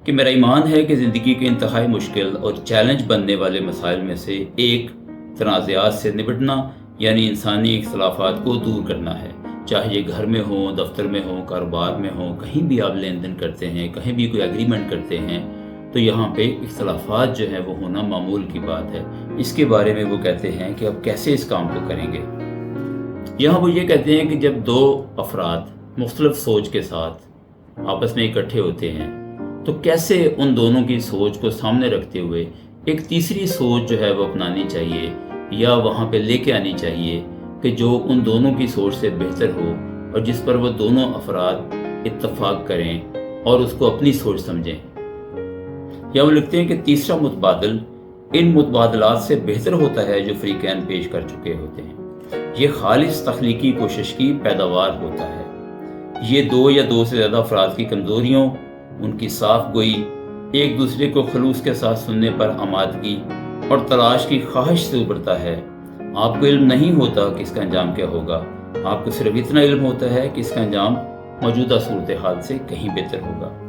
کہ میرا ایمان ہے کہ زندگی کے انتہائی مشکل اور چیلنج بننے والے مسائل میں سے ایک تنازعات سے نمٹنا، یعنی انسانی اختلافات کو دور کرنا ہے۔ چاہے یہ گھر میں ہوں، دفتر میں ہوں، کاروبار میں ہوں، کہیں بھی آپ لین دین کرتے ہیں، کہیں بھی کوئی ایگریمنٹ کرتے ہیں، تو یہاں پہ اختلافات جو ہیں وہ ہونا معمول کی بات ہے۔ اس کے بارے میں وہ کہتے ہیں کہ اب کیسے اس کام کو کریں گے۔ یہاں وہ یہ کہتے ہیں کہ جب دو افراد مختلف سوچ کے ساتھ آپس میں اکٹھے ہوتے ہیں تو کیسے ان دونوں کی سوچ کو سامنے رکھتے ہوئے ایک تیسری سوچ جو ہے وہ اپنانی چاہیے یا وہاں پہ لے کے آنی چاہیے کہ جو ان دونوں کی سوچ سے بہتر ہو اور جس پر وہ دونوں افراد اتفاق کریں اور اس کو اپنی سوچ سمجھیں۔ یا وہ لکھتے ہیں کہ تیسرا متبادل ان متبادلات سے بہتر ہوتا ہے جو فریقین پیش کر چکے ہوتے ہیں۔ یہ خالص تخلیقی کوشش کی پیداوار ہوتا ہے۔ یہ دو یا دو سے زیادہ افراد کی کمزوریوں، ان کی صاف گوئی، ایک دوسرے کو خلوص کے ساتھ سننے پر آمادگی اور تلاش کی خواہش سے ابھرتا ہے۔ آپ کو علم نہیں ہوتا کہ اس کا انجام کیا ہوگا، آپ کو صرف اتنا علم ہوتا ہے کہ اس کا انجام موجودہ صورتحال سے کہیں بہتر ہوگا۔